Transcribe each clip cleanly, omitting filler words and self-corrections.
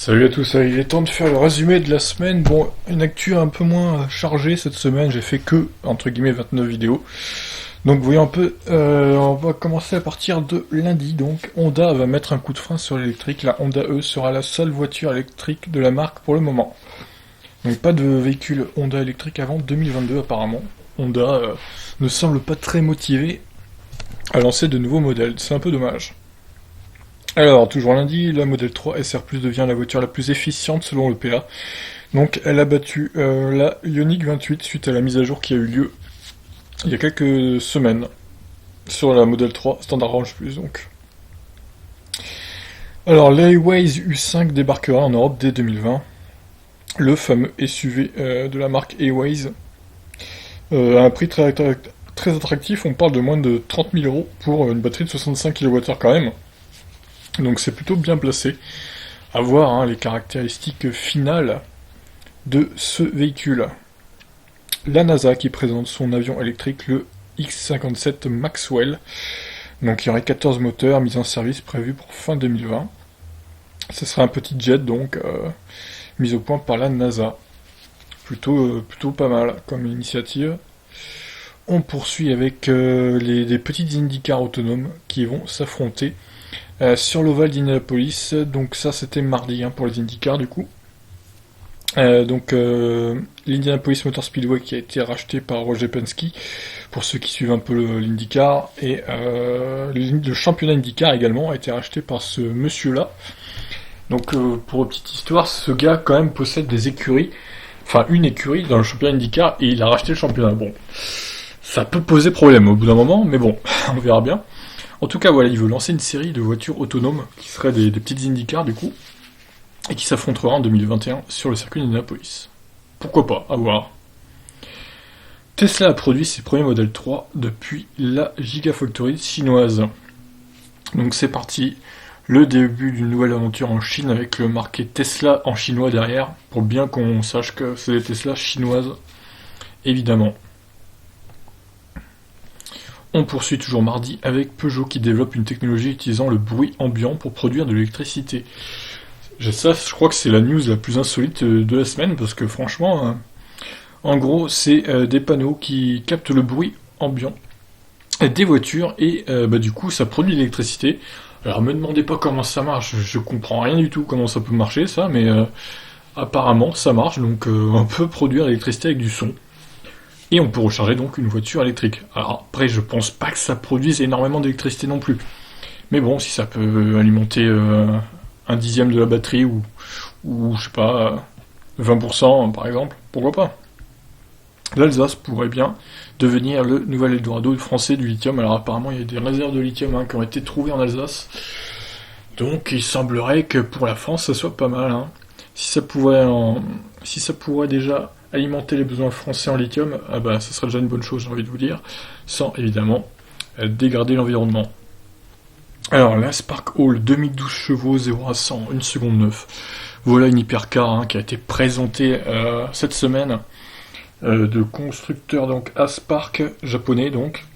Salut à tous, il est temps de faire le résumé de la semaine. Bon, une actu un peu moins chargée cette semaine, j'ai fait que, entre guillemets, 29 vidéos. Donc voyons un peu, on va commencer à partir de lundi. Donc Honda va mettre un coup de frein sur l'électrique. La Honda E sera la seule voiture électrique de la marque pour le moment. Donc pas de véhicule Honda électrique avant 2022 apparemment. Honda ne semble pas très motivé à lancer de nouveaux modèles, c'est un peu dommage. Alors, toujours lundi, la Model 3 SR Plus devient la voiture la plus efficiente selon le PA. Donc, elle a battu la Ioniq 28 suite à la mise à jour qui a eu lieu il y a quelques semaines sur la Model 3 Standard Range Plus. Donc. Alors, l'Airways U5 débarquera en Europe dès 2020. Le fameux SUV de la marque Airways à un prix très attractif. On parle de moins de 30 000 euros pour une batterie de 65 kWh quand même. Donc c'est plutôt bien placé. À voir les caractéristiques finales de ce véhicule. La NASA qui présente son avion électrique, le X-57 Maxwell. Donc il y aurait 14 moteurs mis en service prévus pour fin 2020. Ce sera un petit jet donc mis au point par la NASA. Plutôt pas mal comme initiative. On poursuit avec des petites IndyCars autonomes qui vont s'affronter sur l'Oval d'Indianapolis. Donc ça c'était mardi pour les IndyCars du coup. L'Indianapolis Motor Speedway qui a été racheté par Roger Penske, pour ceux qui suivent un peu l'IndyCar, et le championnat IndyCar également a été racheté par ce monsieur-là. Donc pour une petite histoire, ce gars quand même possède des écuries, enfin une écurie dans le championnat IndyCar, et il a racheté le championnat. Bon, ça peut poser problème au bout d'un moment, mais bon, on verra bien. En tout cas, voilà, il veut lancer une série de voitures autonomes qui seraient des petites IndyCars du coup, et qui s'affrontera en 2021 sur le circuit d'Indianapolis. Pourquoi pas, à voir. Tesla a produit ses premiers Model 3 depuis la Gigafactory chinoise. Donc c'est parti, le début d'une nouvelle aventure en Chine avec le marqué Tesla en chinois derrière, pour bien qu'on sache que c'est des Tesla chinoises, évidemment. On poursuit toujours mardi avec Peugeot qui développe une technologie utilisant le bruit ambiant pour produire de l'électricité. Je crois que c'est la news la plus insolite de la semaine, parce que franchement, en gros, c'est des panneaux qui captent le bruit ambiant des voitures, et du coup, ça produit de l'électricité. Alors, me demandez pas comment ça marche, je comprends rien du tout comment ça peut marcher, ça, mais apparemment, ça marche, donc on peut produire l'électricité avec du son. Et on peut recharger donc une voiture électrique. Alors après, je pense pas que ça produise énormément d'électricité non plus. Mais bon, si ça peut alimenter un dixième de la batterie, ou je sais pas, 20% par exemple, pourquoi pas. L'Alsace pourrait bien devenir le nouvel Eldorado français du lithium. Alors apparemment il y a des réserves de lithium qui ont été trouvées en Alsace. Donc il semblerait que pour la France ça soit pas mal. Si ça pourrait déjà alimenter les besoins français en lithium, ça serait déjà une bonne chose, j'ai envie de vous dire, sans évidemment dégrader l'environnement. Alors, la Spark Hall, 2012 chevaux, 0 à 100, 1 seconde 9. Voilà une hypercar qui a été présentée cette semaine de constructeur donc Aspark japonais donc.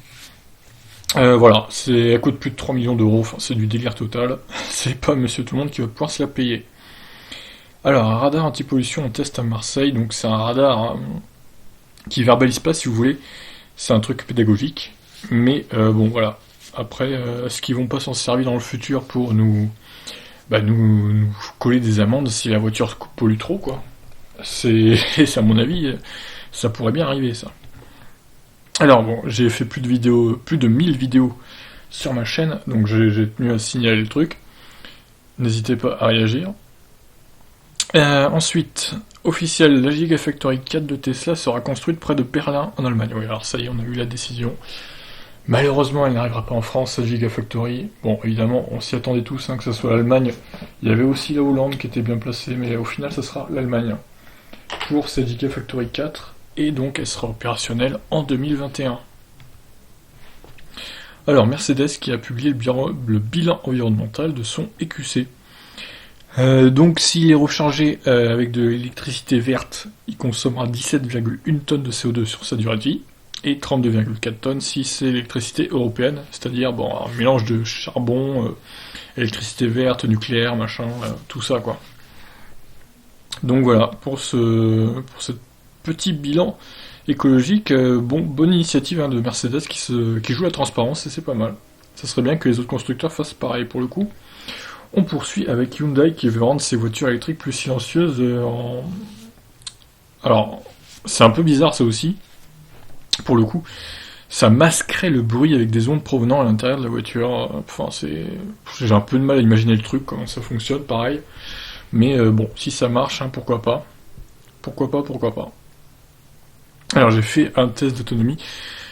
Voilà, elle coûte plus de 3 millions d'euros, enfin, c'est du délire total. C'est pas Monsieur Tout-le-Monde qui va pouvoir se la payer. Alors, un radar anti-pollution en test à Marseille, donc c'est un radar qui verbalise pas si vous voulez, c'est un truc pédagogique, mais bon voilà. Après, est-ce qu'ils vont pas s'en servir dans le futur pour nous coller des amendes si la voiture pollue trop, quoi. C'est à mon avis, ça pourrait bien arriver, ça. Alors bon, j'ai fait plus de 1000 vidéos sur ma chaîne, donc j'ai tenu à signaler le truc. N'hésitez pas à réagir. Ensuite, officiel, la Gigafactory 4 de Tesla sera construite près de Berlin, en Allemagne. Oui, alors ça y est, on a eu la décision. Malheureusement, elle n'arrivera pas en France, cette Gigafactory. Bon, évidemment, on s'y attendait tous, que ce soit l'Allemagne. Il y avait aussi la Hollande qui était bien placée, mais au final, ça sera l'Allemagne pour cette Gigafactory 4, et donc elle sera opérationnelle en 2021. Alors, Mercedes qui a publié le bilan environnemental de son EQC. Donc, s'il est rechargé avec de l'électricité verte, il consommera 17,1 tonnes de CO2 sur sa durée de vie, et 32,4 tonnes si c'est l'électricité européenne, c'est-à-dire un mélange de charbon, électricité verte, nucléaire, machin, tout ça quoi. Donc voilà, pour ce petit bilan écologique, bonne initiative de Mercedes qui joue la transparence et c'est pas mal. Ça serait bien que les autres constructeurs fassent pareil pour le coup. On poursuit avec Hyundai qui veut rendre ses voitures électriques plus silencieuses Alors, c'est un peu bizarre ça aussi, pour le coup. Ça masquerait le bruit avec des ondes provenant à l'intérieur de la voiture. Enfin, j'ai un peu de mal à imaginer le truc, comment ça fonctionne, pareil. Mais bon, si ça marche, pourquoi pas. Pourquoi pas. Alors j'ai fait un test d'autonomie.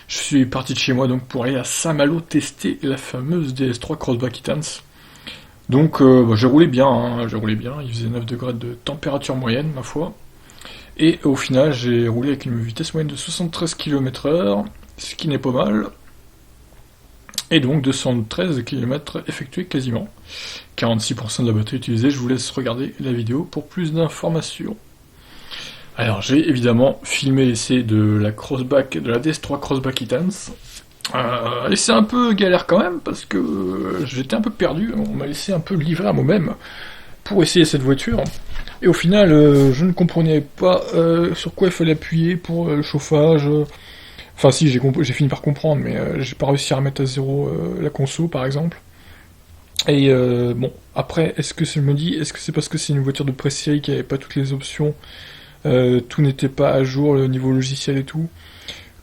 Je suis parti de chez moi donc pour aller à Saint-Malo tester la fameuse DS3 Crossback Etans. Donc j'ai roulé bien, il faisait 9 degrés de température moyenne ma foi. Et au final j'ai roulé avec une vitesse moyenne de 73 km/h, ce qui n'est pas mal. Et donc 213 km effectués quasiment. 46% de la batterie utilisée, je vous laisse regarder la vidéo pour plus d'informations. Alors j'ai évidemment filmé l'essai de la DS3 Crossback Etans. Et c'est un peu galère quand même parce que j'étais un peu perdu, on m'a laissé un peu livré à moi-même pour essayer cette voiture. Et au final, je ne comprenais pas sur quoi il fallait appuyer pour le chauffage. Enfin si, j'ai fini par comprendre, mais j'ai pas réussi à remettre à zéro la conso par exemple. Et bon, après, est-ce que c'est parce que c'est une voiture de pré-série qui avait pas toutes les options, tout n'était pas à jour, le niveau logiciel et tout,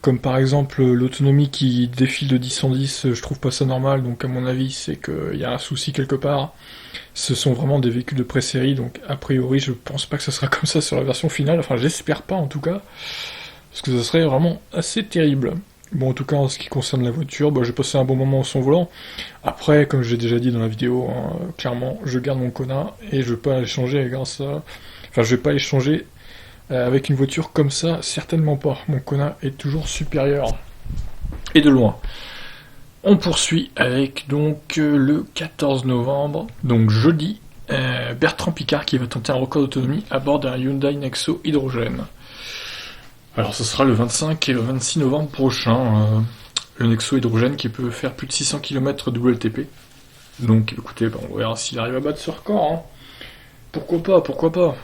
comme par exemple l'autonomie qui défile de 10 en 10, je trouve pas ça normal, donc à mon avis c'est qu'il y a un souci quelque part. Ce sont vraiment des véhicules de pré-série, donc a priori je pense pas que ça sera comme ça sur la version finale, enfin j'espère pas en tout cas, parce que ça serait vraiment assez terrible. Bon, en tout cas, en ce qui concerne la voiture, j'ai passé un bon moment au son volant. Après, comme j'ai déjà dit dans la vidéo, clairement, je garde mon Kona et je vais pas échanger grâce à... Enfin, je vais pas échanger avec une voiture comme ça, certainement pas. Mon Kona est toujours supérieur. Et de loin. On poursuit avec donc le 14 novembre, donc jeudi, Bertrand Piccard qui va tenter un record d'autonomie à bord d'un Hyundai Nexo hydrogène. Alors ce sera le 25 et le 26 novembre prochain, le Nexo hydrogène qui peut faire plus de 600 km WLTP. Donc écoutez, on verra s'il arrive à battre ce record. Pourquoi pas.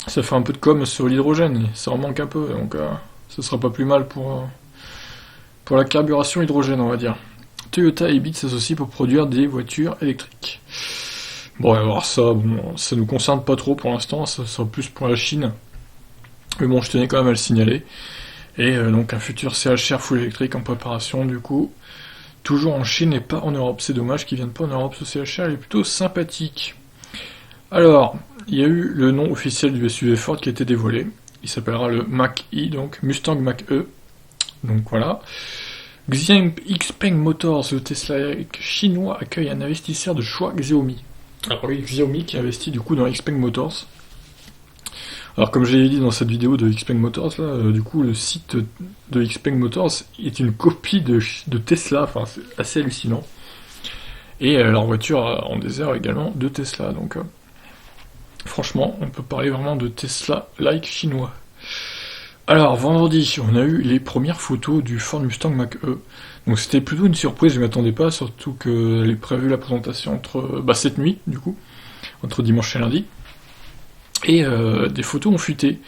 Ça fait un peu de com sur l'hydrogène, ça en manque un peu, donc ce sera pas plus mal pour la carburation hydrogène on va dire. Toyota et Bit s'associent pour produire des voitures électriques. Bon, alors ça nous concerne pas trop pour l'instant, ça sera plus pour la Chine. Mais bon, je tenais quand même à le signaler. Et donc un futur CHR full électrique en préparation, du coup, toujours en Chine et pas en Europe. C'est dommage qu'il vienne pas en Europe, ce CHR, il est plutôt sympathique. Alors, il y a eu le nom officiel du SUV Ford qui a été dévoilé. Il s'appellera le Mach-E, donc Mustang Mach-E. Donc voilà. Xpeng Motors, le Tesla chinois, accueille un investisseur de choix, Xiaomi. Alors oui, Xiaomi qui investit du coup dans Xpeng Motors. Alors comme je l'ai dit dans cette vidéo de Xpeng Motors, là, du coup le site de Xpeng Motors est une copie de Tesla, enfin c'est assez hallucinant. Et leur voiture en désert également de Tesla, donc franchement on peut parler vraiment de Tesla-like chinois. Alors vendredi, on a eu les premières photos du Ford Mustang Mach-E. Donc c'était plutôt une surprise, je ne m'attendais pas, surtout qu'elle est prévue la présentation cette nuit, du coup, entre dimanche et lundi. Et des photos ont fuité.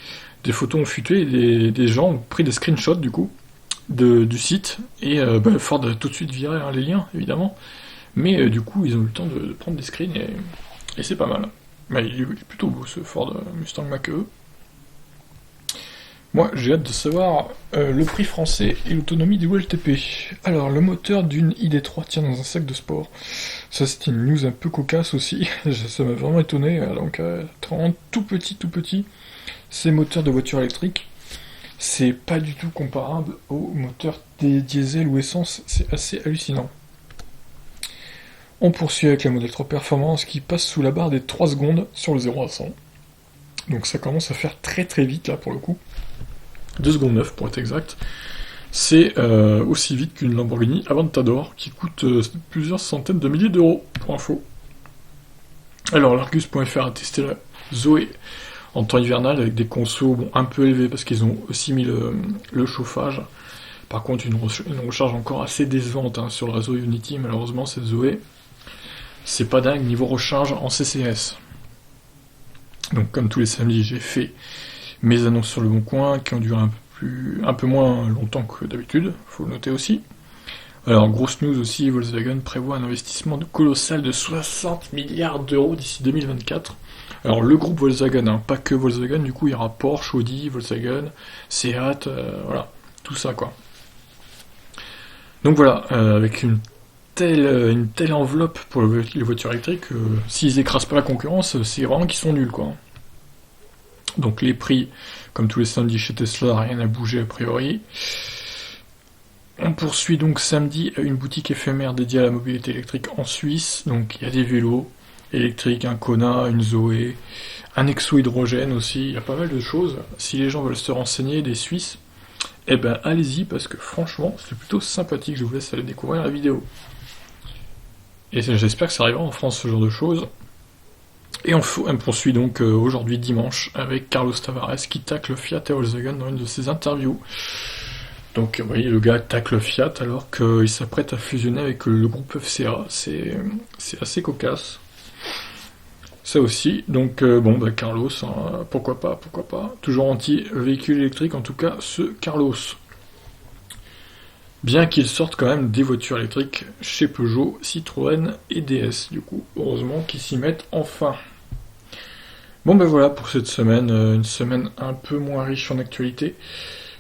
Et des gens ont pris des screenshots du coup du site. Et Ford a tout de suite viré les liens, évidemment. Mais du coup, ils ont eu le temps de prendre des screens et c'est pas mal. Mais il est plutôt beau ce Ford Mustang Mach-E. Moi, j'ai hâte de savoir le prix français et l'autonomie du WLTP. Alors, le moteur d'une ID3 tient dans un sac de sport. Ça, c'était une news un peu cocasse aussi. Ça m'a vraiment étonné. Donc, vraiment tout petit. Ces moteurs de voiture électrique, c'est pas du tout comparable aux moteurs des diesel ou essence. C'est assez hallucinant. On poursuit avec la Model 3 Performance qui passe sous la barre des 3 secondes sur le 0 à 100. Donc, ça commence à faire très vite là pour le coup. 2 secondes 9 pour être exact. C'est aussi vite qu'une Lamborghini Aventador qui coûte plusieurs centaines de milliers d'euros, pour info. Alors l'Argus.fr a testé la Zoé en temps hivernal avec des consos un peu élevés parce qu'ils ont aussi mis le chauffage. Par contre une recharge encore assez décevante sur le réseau Unity, malheureusement cette Zoé. C'est pas dingue niveau recharge en CCS. Donc comme tous les samedis, j'ai fait mes annonces sur le Bon Coin qui ont duré un peu moins longtemps que d'habitude, faut le noter aussi. Alors, grosse news aussi, Volkswagen prévoit un investissement colossal de 60 milliards d'euros d'ici 2024. Alors, le groupe Volkswagen, hein, pas que Volkswagen, du coup, il y aura Porsche, Audi, Volkswagen, Seat, voilà, tout ça, quoi. Donc voilà, avec une telle enveloppe pour les voitures électriques, s'ils écrasent pas la concurrence, c'est vraiment qu'ils sont nuls, quoi. Donc les prix, comme tous les samedis chez Tesla, rien n'a bougé a priori. On poursuit donc samedi à une boutique éphémère dédiée à la mobilité électrique en Suisse. Donc il y a des vélos électriques, un Kona, une Zoé, un Exo hydrogène aussi, il y a pas mal de choses. Si les gens veulent se renseigner, des Suisses, eh ben allez-y parce que franchement c'est plutôt sympathique, je vous laisse aller découvrir la vidéo. Et j'espère que ça arrivera en France ce genre de choses. Et on poursuit donc aujourd'hui dimanche avec Carlos Tavares qui tacle Fiat et Volkswagen dans une de ses interviews. Donc vous voyez, le gars tacle Fiat alors qu'il s'apprête à fusionner avec le groupe FCA. C'est assez cocasse. Ça aussi. Donc Carlos, hein, pourquoi pas. Toujours anti-véhicule électrique, en tout cas ce Carlos. Bien qu'il sorte quand même des voitures électriques chez Peugeot, Citroën et DS. Du coup, heureusement qu'ils s'y mettent enfin. Bon ben voilà pour cette semaine, une semaine un peu moins riche en actualité.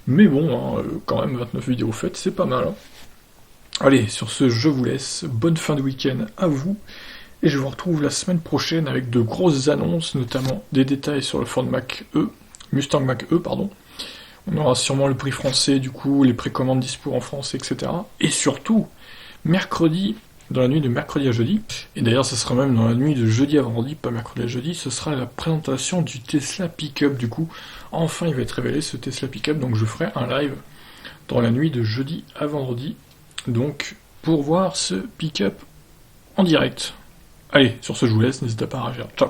Mais bon, hein, quand même 29 vidéos faites, c'est pas mal. Hein. Allez, sur ce, je vous laisse. Bonne fin de week-end à vous. Et je vous retrouve la semaine prochaine avec de grosses annonces, notamment des détails sur le Ford Mustang Mach-E, pardon. On aura sûrement le prix français, du coup, les précommandes dispo en France, etc. Et surtout, mercredi, dans la nuit de mercredi à jeudi, et d'ailleurs ça sera même dans la nuit de jeudi à vendredi, pas mercredi à jeudi, ce sera la présentation du Tesla Pick-up, du coup, enfin il va être révélé ce Tesla Pick-up, donc je ferai un live dans la nuit de jeudi à vendredi, donc pour voir ce Pick-up en direct. Allez, sur ce je vous laisse, n'hésitez pas à réagir, ciao.